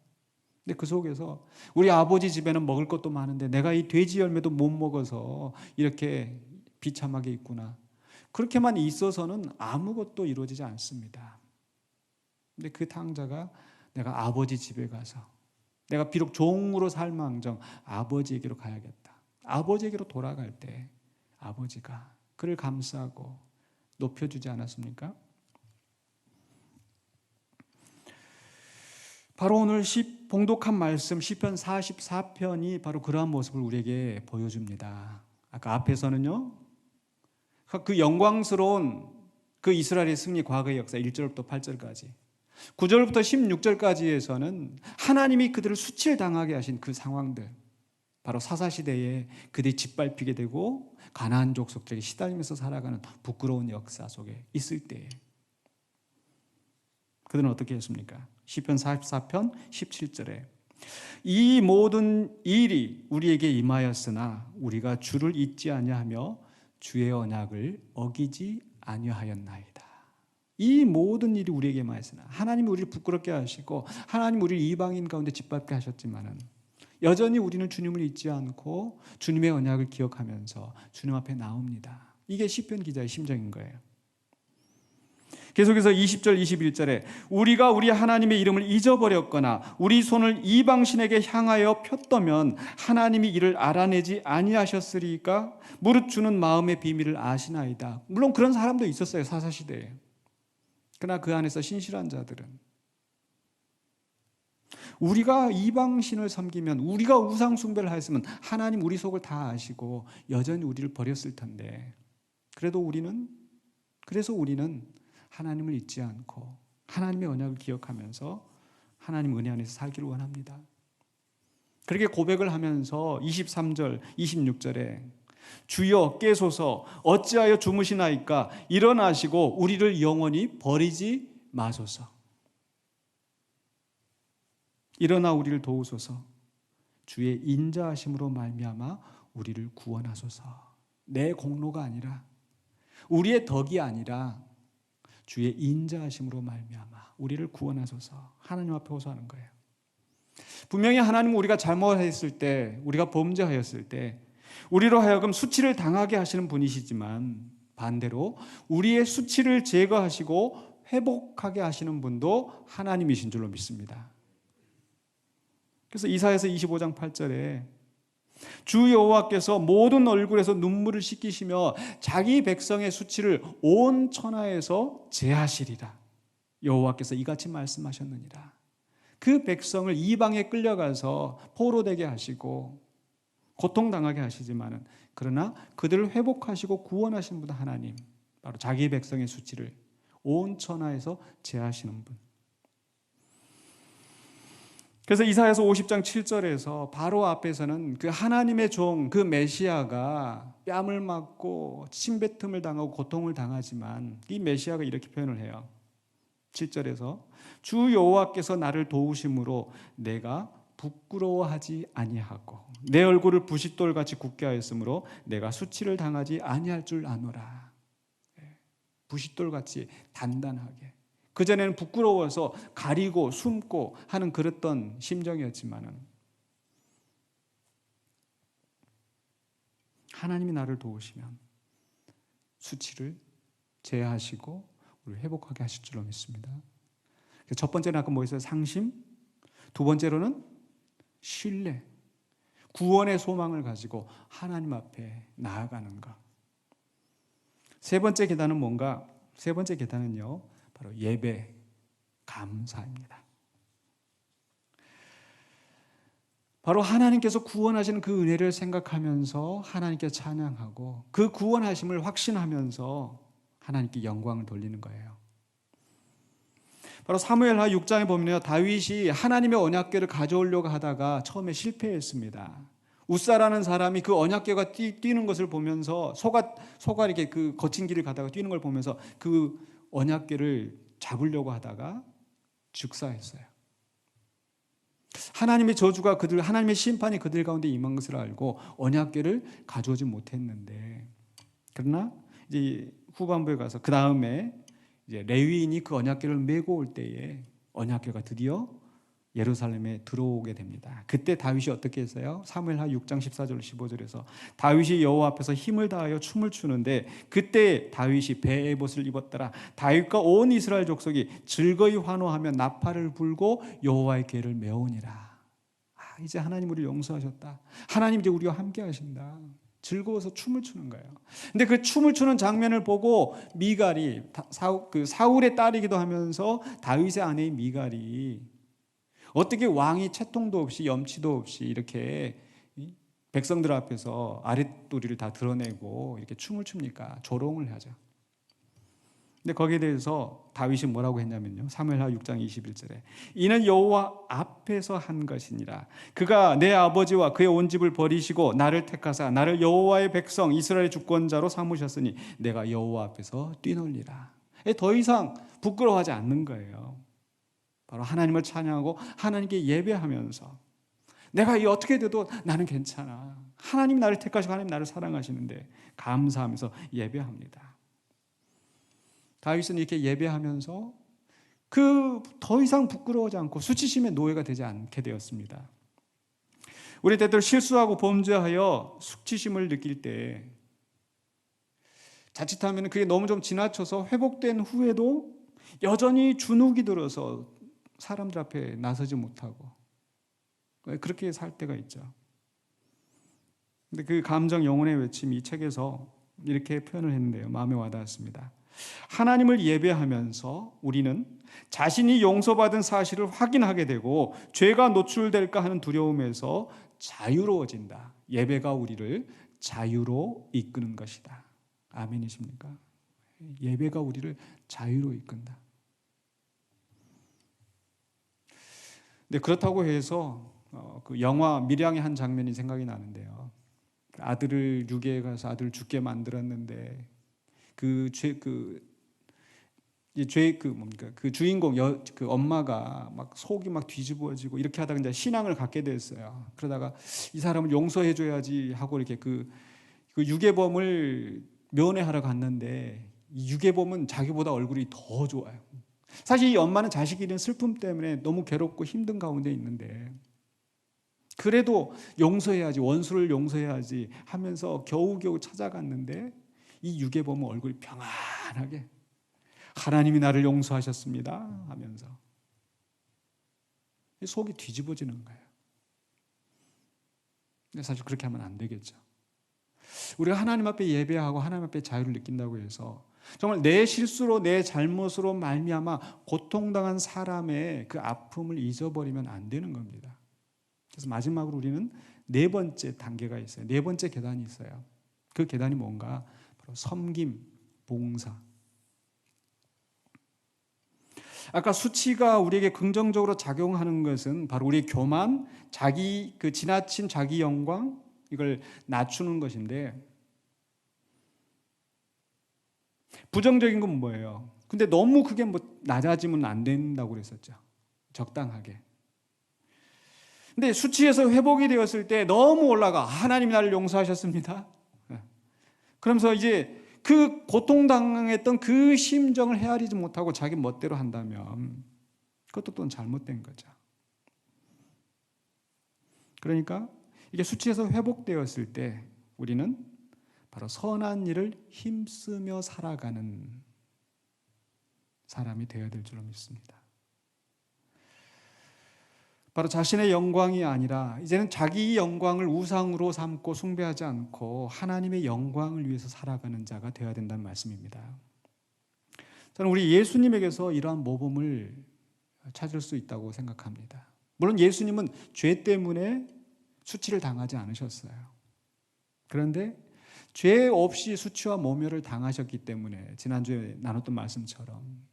근데 그 속에서 우리 아버지 집에는 먹을 것도 많은데 내가 이 돼지 열매도 못 먹어서 이렇게 비참하게 있구나. 그렇게만 있어서는 아무것도 이루어지지 않습니다. 근데 그 탕자가 내가 아버지 집에 가서 내가 비록 종으로 살망정 아버지에게로 가야겠다. 아버지에게로 돌아갈 때 아버지가 그를 감싸고 높여주지 않았습니까? 바로 오늘 봉독한 말씀 시편 44편이 바로 그러한 모습을 우리에게 보여줍니다. 아까 앞에서는요, 그 영광스러운 그 이스라엘의 승리 과거의 역사 1절부터 8절까지 9절부터 16절까지에서는 하나님이 그들을 수치를 당하게 하신 그 상황들, 바로 사사시대에 그들이 짓밟히게 되고 가나안 족속들에게 시달리면서 살아가는 부끄러운 역사 속에 있을 때에 그들은 어떻게 했습니까? 시편 44편 17절에 이 모든 일이 우리에게 임하였으나 우리가 주를 잊지 아니하며 주의 언약을 어기지 아니하였나이다. 이 모든 일이 우리에게 임하였으나 하나님이 우리를 부끄럽게 하시고 하나님 우리를 이방인 가운데 짓밟게 하셨지만은 여전히 우리는 주님을 잊지 않고 주님의 언약을 기억하면서 주님 앞에 나옵니다. 이게 시편 기자의 심정인 거예요. 계속해서 20절 21절에 우리가 우리 하나님의 이름을 잊어버렸거나 우리 손을 이방신에게 향하여 폈더면 하나님이 이를 알아내지 아니하셨으리까 무릇 주는 마음의 비밀을 아시나이다. 물론 그런 사람도 있었어요, 사사시대에. 그러나 그 안에서 신실한 자들은 우리가 이방신을 섬기면 우리가 우상 숭배를 하였으면 하나님 우리 속을 다 아시고 여전히 우리를 버렸을 텐데 그래서 우리는 하나님을 잊지 않고 하나님의 언약을 기억하면서 하나님 은혜 안에서 살기를 원합니다. 그렇게 고백을 하면서 23절 26절에 주여 깨소서 어찌하여 주무시나이까 일어나시고 우리를 영원히 버리지 마소서. 일어나 우리를 도우소서. 주의 인자하심으로 말미암아 우리를 구원하소서. 내 공로가 아니라 우리의 덕이 아니라 주의 인자하심으로 말미암아 우리를 구원하소서. 하나님 앞에 호소하는 거예요. 분명히 하나님은 우리가 잘못했을 때, 우리가 범죄하였을 때 우리로 하여금 수치를 당하게 하시는 분이시지만 반대로 우리의 수치를 제거하시고 회복하게 하시는 분도 하나님이신 줄로 믿습니다. 그래서 이사야서 25장 8절에 주 여호와께서 모든 얼굴에서 눈물을 씻기시며 자기 백성의 수치를 온 천하에서 제하시리라. 여호와께서 이같이 말씀하셨느니라. 그 백성을 이방에 끌려가서 포로되게 하시고 고통당하게 하시지만은 그러나 그들을 회복하시고 구원하신 분 하나님, 바로 자기 백성의 수치를 온 천하에서 제하시는 분. 그래서 이사야서 50장 7절에서 바로 앞에서는 그 하나님의 종, 그 메시아가 뺨을 맞고 침뱉음을 당하고 고통을 당하지만 이 메시아가 이렇게 표현을 해요. 7절에서 주 여호와께서 나를 도우심으로 내가 부끄러워하지 아니하고 내 얼굴을 부싯돌같이 굳게 하였으므로 내가 수치를 당하지 아니할 줄 아노라. 부싯돌같이 단단하게. 그전에는 부끄러워서 가리고 숨고 하는 그랬던 심정이었지만은 하나님이 나를 도우시면 수치를 제하시고 우리를 회복하게 하실 줄로 믿습니다. 첫 번째는 아까 뭐였어요? 상심. 두 번째로는 신뢰. 구원의 소망을 가지고 하나님 앞에 나아가는 것. 세 번째 계단은 뭔가? 세 번째 계단은요, 바로 예배, 감사입니다. 바로 하나님께서 구원하시는 그 은혜를 생각하면서 하나님께 찬양하고 그 구원하심을 확신하면서 하나님께 영광을 돌리는 거예요. 바로 사무엘하 6장에 보면요, 다윗이 하나님의 언약궤를 가져오려고 하다가 처음에 실패했습니다. 웃사라는 사람이 그 언약궤가 뛰는 것을 보면서 소가 이렇게 그 거친 길을 가다가 뛰는 걸 보면서 그 언약궤를 잡으려고 하다가 즉사했어요. 하나님의 저주가 하나님의 심판이 그들 가운데 임한 것을 알고 언약궤를 가져오지 못했는데, 그러나 이제 후반부에 가서 그 다음에 이제 레위인이 그 언약궤를 메고 올 때에 언약궤가 드디어 예루살렘에 들어오게 됩니다. 그때 다윗이 어떻게 했어요? 사무엘하 6장 14절 15절에서 다윗이 여호와 앞에서 힘을 다하여 춤을 추는데 그때 다윗이 베에봇을 입었더라. 다윗과 온 이스라엘 족속이 즐거이 환호하며 나팔을 불고 여호와의 궤를 메우니라. 이제 하나님 우리를 용서하셨다. 하나님 이제 우리와 함께 하신다. 즐거워서 춤을 추는 거예요. 근데 그 춤을 추는 장면을 보고 미갈이 사울의 딸이기도 하면서 다윗의 아내인 미갈이 어떻게 왕이 채통도 없이 염치도 없이 이렇게 백성들 앞에서 아랫도리를 다 드러내고 이렇게 춤을 춥니까? 조롱을 하죠. 근데 거기에 대해서 다윗이 뭐라고 했냐면요. 사무엘하 6장 21절에 이는 여호와 앞에서 한 것이니라. 그가 내 아버지와 그의 온 집을 버리시고 나를 택하사 나를 여호와의 백성 이스라엘의 주권자로 삼으셨으니 내가 여호와 앞에서 뛰놀리라. 더 이상 부끄러워하지 않는 거예요. 바로 하나님을 찬양하고 하나님께 예배하면서 내가 어떻게 돼도 나는 괜찮아. 하나님 나를 택하시고 하나님 나를 사랑하시는데 감사하면서 예배합니다. 다윗은 이렇게 예배하면서 더 이상 부끄러워하지 않고 수치심의 노예가 되지 않게 되었습니다. 우리 때때로 실수하고 범죄하여 수치심을 느낄 때 자칫하면 그게 너무 좀 지나쳐서 회복된 후에도 여전히 주눅이 들어서 사람들 앞에 나서지 못하고 그렇게 살 때가 있죠. 근데 그 감정 영혼의 외침 이 책에서 이렇게 표현을 했는데요. 마음에 와닿았습니다. 하나님을 예배하면서 우리는 자신이 용서받은 사실을 확인하게 되고 죄가 노출될까 하는 두려움에서 자유로워진다. 예배가 우리를 자유로 이끄는 것이다. 아멘이십니까? 예배가 우리를 자유로 이끈다. 근데 그렇다고 해서 그 영화 밀양의 한 장면이 생각이 나는데요. 아들을 유괴해 가서 아들을 죽게 만들었는데 그 주인공 그 엄마가 막 속이 막 뒤집어지고 이렇게 하다가 이제 신앙을 갖게 됐어요. 그러다가 이 사람을 용서해 줘야지 하고 이렇게 그 유괴범을 면회하러 갔는데 이 유괴범은 자기보다 얼굴이 더 좋아요. 사실 이 엄마는 자식이 잃은 슬픔 때문에 너무 괴롭고 힘든 가운데 있는데 그래도 용서해야지, 원수를 용서해야지 하면서 겨우겨우 찾아갔는데 이 유괴범은 얼굴이 평안하게 하나님이 나를 용서하셨습니다 하면서 속이 뒤집어지는 거예요. 근데 사실 그렇게 하면 안 되겠죠. 우리가 하나님 앞에 예배하고 하나님 앞에 자유를 느낀다고 해서 정말 내 실수로 내 잘못으로 말미암아 고통당한 사람의 그 아픔을 잊어버리면 안 되는 겁니다. 그래서 마지막으로 우리는 네 번째 단계가 있어요. 네 번째 계단이 있어요. 그 계단이 뭔가 바로 섬김, 봉사. 아까 수치가 우리에게 긍정적으로 작용하는 것은 바로 우리의 교만, 지나친 자기 영광, 이걸 낮추는 것인데 부정적인 건 뭐예요? 근데 너무 그게 낮아지면 안 된다고 그랬었죠. 적당하게. 근데 수치에서 회복이 되었을 때 너무 올라가. 하나님이 나를 용서하셨습니다. 그러면서 이제 그 고통당했던 그 심정을 헤아리지 못하고 자기 멋대로 한다면 그것도 또 잘못된 거죠. 그러니까 이게 수치에서 회복되었을 때 우리는 바로 선한 일을 힘쓰며 살아가는 사람이 되어야 될 줄로 믿습니다. 바로 자신의 영광이 아니라 이제는 자기 영광을 우상으로 삼고 숭배하지 않고 하나님의 영광을 위해서 살아가는 자가 되어야 된다는 말씀입니다. 저는 우리 예수님에게서 이러한 모범을 찾을 수 있다고 생각합니다. 물론 예수님은 죄 때문에 수치를 당하지 않으셨어요. 그런데 죄 없이 수치와 모멸을 당하셨기 때문에 지난주에 나눴던 말씀처럼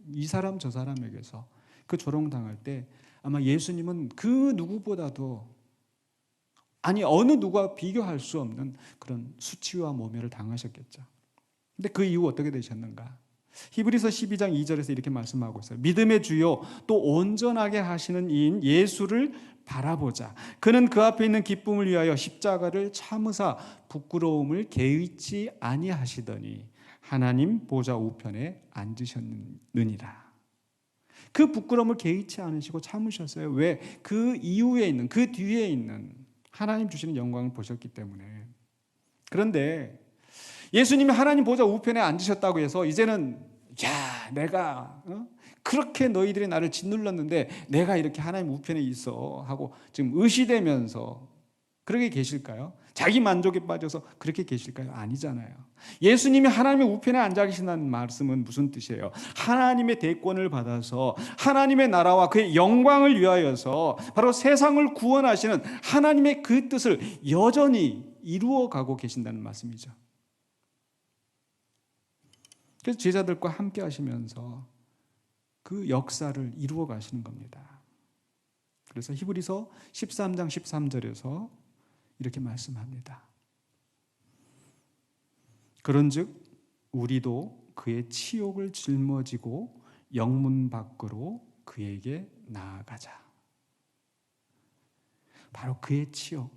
이 사람 저 사람에게서 그 조롱당할 때 아마 예수님은 그 누구보다도 어느 누구와 비교할 수 없는 그런 수치와 모멸을 당하셨겠죠. 근데 그 이후 어떻게 되셨는가? 히브리서 12장 2절에서 이렇게 말씀하고 있어요. 믿음의 주요 또 온전하게 하시는 이인 예수를 바라보자. 그는 그 앞에 있는 기쁨을 위하여 십자가를 참으사 부끄러움을 개의치 아니하시더니 하나님 보좌 우편에 앉으셨느니라. 그 부끄러움을 개의치 않으시고 참으셨어요. 왜? 그 이후에 있는, 그 뒤에 있는 하나님 주시는 영광을 보셨기 때문에. 그런데 예수님이 하나님 보좌 우편에 앉으셨다고 해서 이제는 내가 그렇게 너희들이 나를 짓눌렀는데 내가 이렇게 하나님 우편에 있어 하고 지금 의시되면서 그렇게 계실까요? 자기 만족에 빠져서 그렇게 계실까요? 아니잖아요. 예수님이 하나님의 우편에 앉아 계신다는 말씀은 무슨 뜻이에요? 하나님의 대권을 받아서 하나님의 나라와 그의 영광을 위하여서 바로 세상을 구원하시는 하나님의 그 뜻을 여전히 이루어가고 계신다는 말씀이죠. 그래서 제자들과 함께 하시면서 그 역사를 이루어 가시는 겁니다. 그래서 히브리서 13장 13절에서 이렇게 말씀합니다. 그런즉 우리도 그의 치욕을 짊어지고 영문 밖으로 그에게 나아가자. 바로 그의 치욕,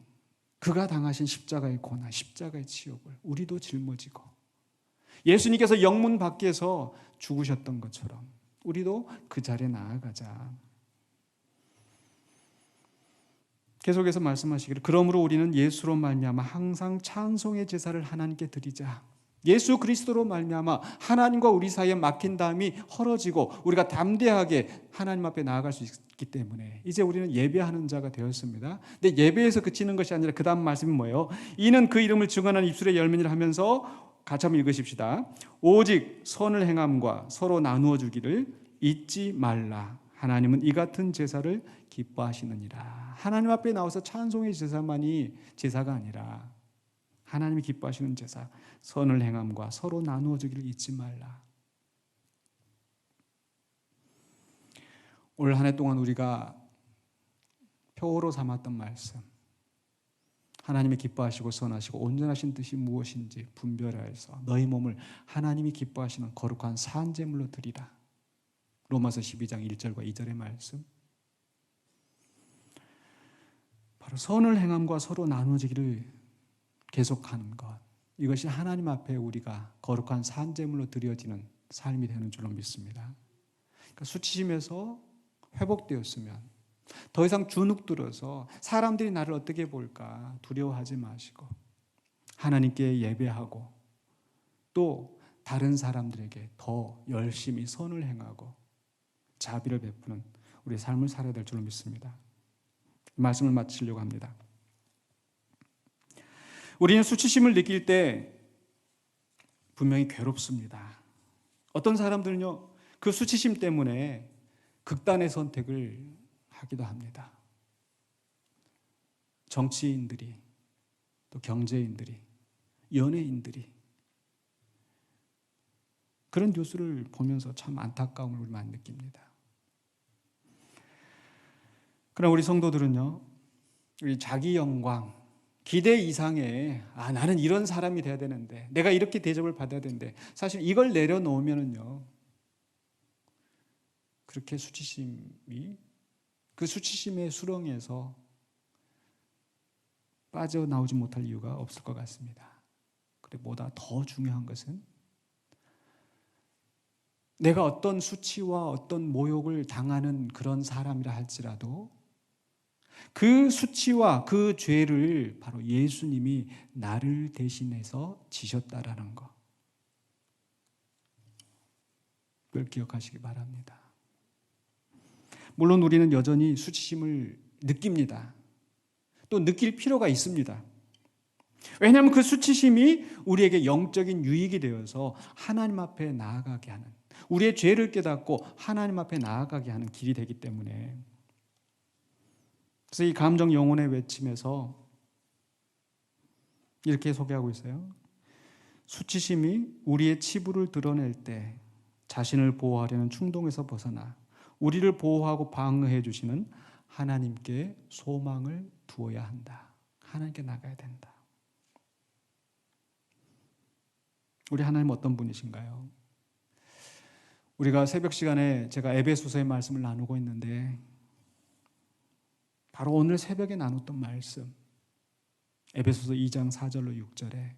그가 당하신 십자가의 고난, 십자가의 치욕을 우리도 짊어지고 예수님께서 영문 밖에서 죽으셨던 것처럼 우리도 그 자리에 나아가자. 계속해서 말씀하시기를 그러므로 우리는 예수로 말미암아 항상 찬송의 제사를 하나님께 드리자. 예수 그리스도로 말미암아 하나님과 우리 사이에 막힌 담이 헐어지고 우리가 담대하게 하나님 앞에 나아갈 수 있기 때문에 이제 우리는 예배하는 자가 되었습니다. 근데 예배에서 그치는 것이 아니라 그 다음 말씀이 뭐예요? 이는 그 이름을 증언하는 입술의 열매니라 하면서 같이 한번 읽으십시다. 오직 선을 행함과 서로 나누어 주기를 잊지 말라. 하나님은 이 같은 제사를 기뻐하시느니라. 하나님 앞에 나와서 찬송의 제사만이 제사가 아니라 하나님이 기뻐하시는 제사, 선을 행함과 서로 나누어 주기를 잊지 말라. 올 한 해 동안 우리가 표어로 삼았던 말씀, 하나님이 기뻐하시고 선하시고 온전하신 뜻이 무엇인지 분별하여서 너희 몸을 하나님이 기뻐하시는 거룩한 산제물로 드리라. 로마서 12장 1절과 2절의 말씀. 바로 선을 행함과 서로 나누어지기를 계속하는 것. 이것이 하나님 앞에 우리가 거룩한 산제물로 드려지는 삶이 되는 줄로 믿습니다. 그러니까 수치심에서 회복되었으면 더 이상 주눅들어서 사람들이 나를 어떻게 볼까 두려워하지 마시고 하나님께 예배하고 또 다른 사람들에게 더 열심히 선을 행하고 자비를 베푸는 우리의 삶을 살아야 될 줄로 믿습니다. 말씀을 마치려고 합니다. 우리는 수치심을 느낄 때 분명히 괴롭습니다. 어떤 사람들은요, 그 수치심 때문에 극단의 선택을 하기도 합니다. 정치인들이, 또 경제인들이, 연예인들이 그런 뉴스를 보면서 참 안타까움을 많이 느낍니다. 그러나 우리 성도들은요, 우리 자기 영광, 기대 이상의 나는 이런 사람이 돼야 되는데 내가 이렇게 대접을 받아야 되는데 사실 이걸 내려놓으면은요, 그렇게 수치심이 그 수치심의 수렁에서 빠져나오지 못할 이유가 없을 것 같습니다. 그리고 보다 더 중요한 것은 내가 어떤 수치와 어떤 모욕을 당하는 그런 사람이라 할지라도 그 수치와 그 죄를 바로 예수님이 나를 대신해서 지셨다라는 것. 그걸 기억하시기 바랍니다. 물론 우리는 여전히 수치심을 느낍니다. 또 느낄 필요가 있습니다. 왜냐하면 그 수치심이 우리에게 영적인 유익이 되어서 하나님 앞에 나아가게 하는, 우리의 죄를 깨닫고 하나님 앞에 나아가게 하는 길이 되기 때문에. 그래서 이 감정 영혼의 외침에서 이렇게 소개하고 있어요. 수치심이 우리의 치부를 드러낼 때 자신을 보호하려는 충동에서 벗어나 우리를 보호하고 방어해 주시는 하나님께 소망을 두어야 한다. 하나님께 나가야 된다. 우리 하나님 어떤 분이신가요? 우리가 새벽 시간에 제가 에베소서의 말씀을 나누고 있는데 바로 오늘 새벽에 나눴던 말씀, 에베소서 2장 4절로 6절에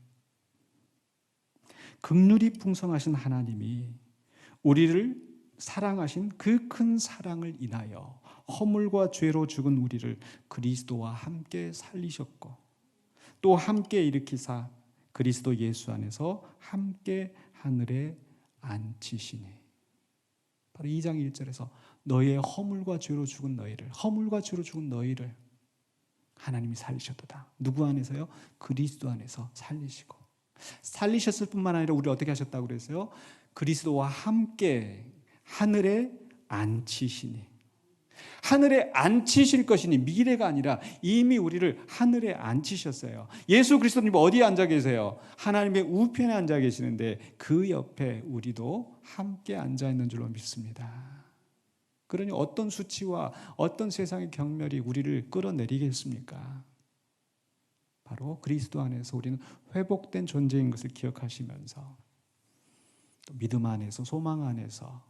긍휼이 풍성하신 하나님이 우리를 사랑하신 그 큰 사랑을 인하여 허물과 죄로 죽은 우리를 그리스도와 함께 살리셨고 또 함께 일으키사 그리스도 예수 안에서 함께 하늘에 앉히시니. 바로 2장 1절에서 너희의 허물과 죄로 죽은 너희를 하나님이 살리셨도다. 누구 안에서요? 그리스도 안에서 살리시고. 살리셨을 뿐만 아니라 우리를 어떻게 하셨다고 그랬어요? 그리스도와 함께 하늘에 앉히시니. 하늘에 앉히실 것이니 미래가 아니라 이미 우리를 하늘에 앉히셨어요. 예수 그리스도님 어디에 앉아 계세요? 하나님의 우편에 앉아 계시는데 그 옆에 우리도 함께 앉아 있는 줄로 믿습니다. 그러니 어떤 수치와 어떤 세상의 경멸이 우리를 끌어내리겠습니까? 바로 그리스도 안에서 우리는 회복된 존재인 것을 기억하시면서 또 믿음 안에서 소망 안에서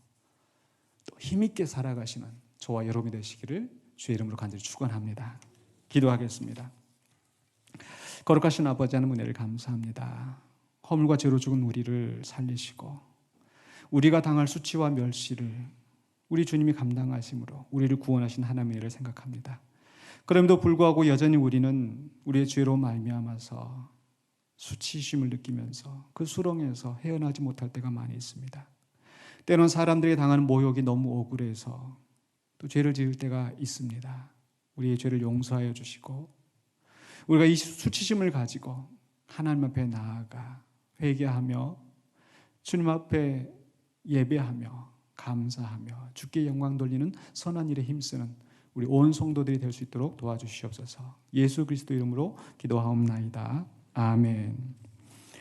또 힘있게 살아가시는 저와 여러분이 되시기를 주의 이름으로 간절히 축원합니다. 기도하겠습니다. 거룩하신 아버지 하나님 은혜를 감사합니다. 허물과 죄로 죽은 우리를 살리시고 우리가 당할 수치와 멸시를 우리 주님이 감당하심으로 우리를 구원하신 하나님의 일을 생각합니다. 그럼에도 불구하고 여전히 우리는 우리의 죄로 말미암아서 수치심을 느끼면서 그 수렁에서 헤어나지 못할 때가 많이 있습니다. 때로는 사람들이 당하는 모욕이 너무 억울해서 또 죄를 지을 때가 있습니다. 우리의 죄를 용서하여 주시고 우리가 이 수치심을 가지고 하나님 앞에 나아가 회개하며 주님 앞에 예배하며 감사하며 주께 영광 돌리는 선한 일에 힘쓰는 우리 온 성도들이 될 수 있도록 도와주시옵소서. 예수 그리스도 이름으로 기도하옵나이다. 아멘.